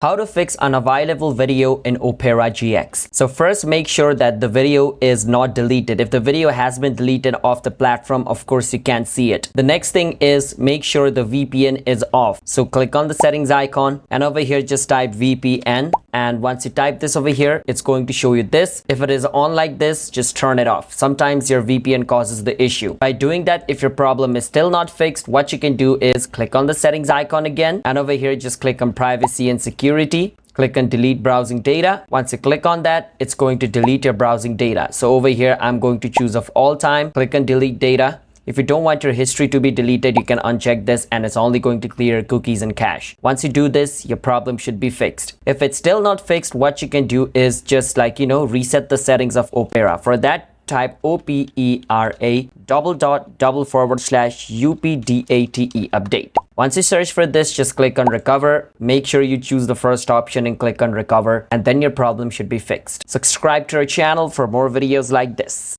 How to fix unavailable video in Opera GX. So first, make sure that the video is not deleted. If the video has been deleted off the platform, of course you can't see it. The next thing is make sure the VPN is off. So click on the settings icon and over here just type VPN, and once you type this over here, it's going to show you this. If it is on like this, just turn it off. Sometimes your VPN causes the issue. By doing that, if your problem is still not fixed, what you can do is click on the settings icon again, and over here just click on privacy and security. Click on delete browsing data. Once you click on that, it's going to delete your browsing data. So over here, I'm going to choose of all time, click on delete data. If you don't want your history to be deleted, you can uncheck this and it's only going to clear cookies and cache. Once you do this, your problem should be fixed. If it's still not fixed, what you can do is just reset the settings of Opera. For that, type OPERA:/UPDATE update. Once you search for this, just click on recover. Make sure you choose the first option and click on recover, and then your problem should be fixed. Subscribe to our channel for more videos like this.